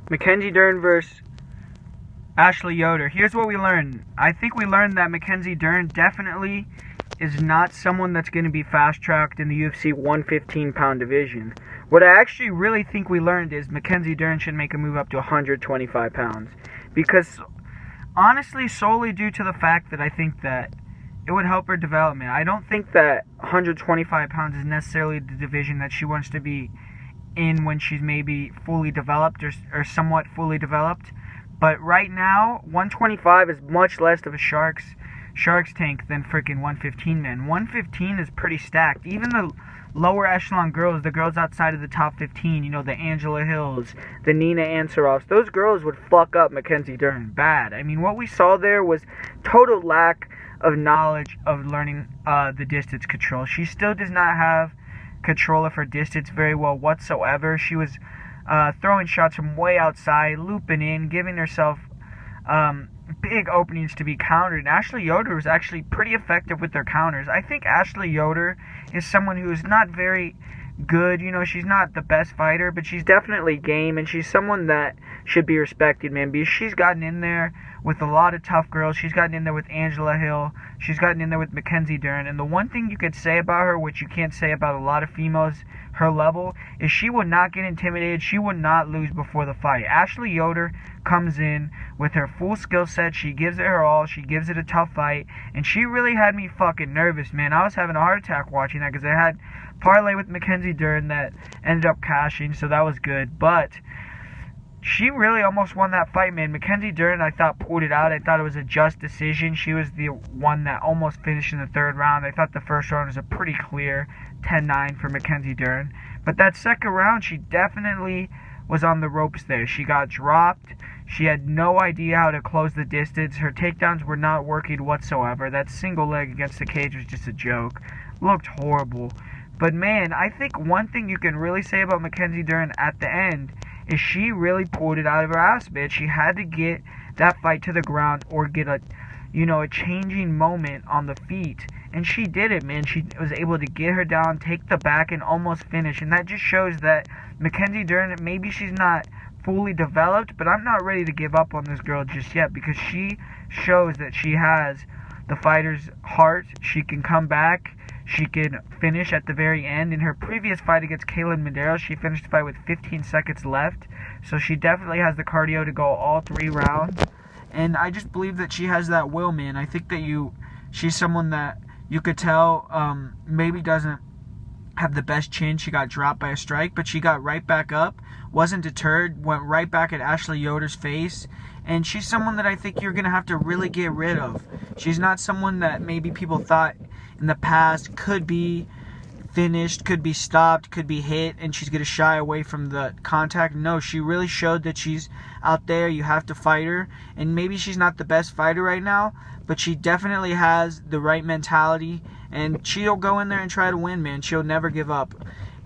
Mackenzie Dern versus Ashley Yoder. Here's what we learned. I think we learned that Mackenzie Dern definitely is not someone that's going to be fast-tracked in the UFC 115-pound division. What I actually really think we learned is Mackenzie Dern should make a move up to 125 pounds. Because, honestly, solely due to the fact that I think that it would help her development. I don't think that 125 pounds is necessarily the division that she wants to be in when she's maybe fully developed or somewhat fully developed. But right now, 125 is much less of a Shark's tank than freaking 115, man. 115 is pretty stacked. Even the lower echelon girls, the girls outside of the top 15, you know, the Angela Hills, the Nina Ansaroffs, those girls would fuck up Mackenzie Dern bad. I mean, what we saw there was total lack of knowledge of learning the distance control. She still does not have control of her distance very well whatsoever. She was throwing shots from way outside, looping in, giving herself big openings to be countered. And Ashley Yoder was actually pretty effective with their counters. I think Ashley Yoder is someone who is not very good. You know, she's not the best fighter, but she's definitely game, and she's someone that should be respected, man, because she's gotten in there with a lot of tough girls. She's gotten in there with Angela Hill. She's gotten in there with Mackenzie Dern. And the one thing you could say about her, which you can't say about a lot of females her level, is she would not get intimidated. She would not lose before the fight. Ashley Yoder comes in with her full skill set. She gives it her all. She gives it a tough fight. And she really had me fucking nervous, man. I was having a heart attack watching that because I had parlay with Mackenzie Dern that ended up cashing, so that was good. But she really almost won that fight, man. Mackenzie Dern, I thought, pulled it out. I thought it was a just decision. She was the one that almost finished in the third round. I thought the first round was a pretty clear 10-9 for Mackenzie Dern. But that second round, she definitely was on the ropes there. She got dropped. She had no idea how to close the distance. Her takedowns were not working whatsoever. That single leg against the cage was just a joke. Looked horrible. But, man, I think one thing you can really say about Mackenzie Dern at the end is she really pulled it out of her ass, bitch. She had to get that fight to the ground or get a changing moment on the feet. And she did it, man. She was able to get her down, take the back, and almost finish. And that just shows that Mackenzie Dern, maybe she's not fully developed, but I'm not ready to give up on this girl just yet because she shows that she has the fighter's heart. She can come back. She can finish at the very end. In her previous fight against Kaylin Medeiros, she finished the fight with 15 seconds left. So she definitely has the cardio to go all 3 rounds. And I just believe that she has that will, man. I think that she's someone that you could tell maybe doesn't have the best chin. She got dropped by a strike, but she got right back up, wasn't deterred, went right back at Ashley Yoder's face. And she's someone that I think you're going to have to really get rid of. She's not someone that maybe people thought in the past could be finished, could be stopped, could be hit, and she's going to shy away from the contact. No, she really showed that she's out there. You have to fight her. And maybe she's not the best fighter right now, but she definitely has the right mentality. And she'll go in there and try to win, man. She'll never give up.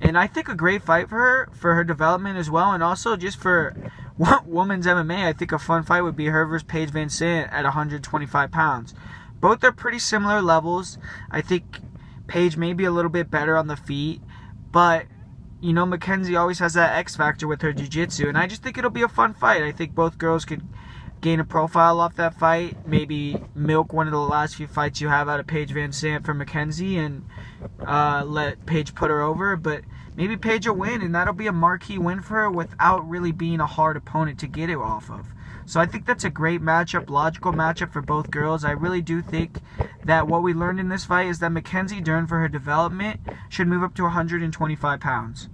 And I think a great fight for her development as well. And also just for women's MMA, I think a fun fight would be her versus Paige Van Sant at 125 pounds. Both are pretty similar levels. I think Paige may be a little bit better on the feet, but, you know, Mackenzie always has that X factor with her jiu-jitsu, and I just think it'll be a fun fight. I think both girls could gain a profile off that fight, maybe milk one of the last few fights you have out of Paige Van Sant for Mackenzie and let Paige put her over, but maybe Paige will win, and that'll be a marquee win for her without really being a hard opponent to get it off of. So I think that's a great matchup, logical matchup for both girls. I really do think that what we learned in this fight is that Mackenzie Dern, for her development, should move up to 125 pounds.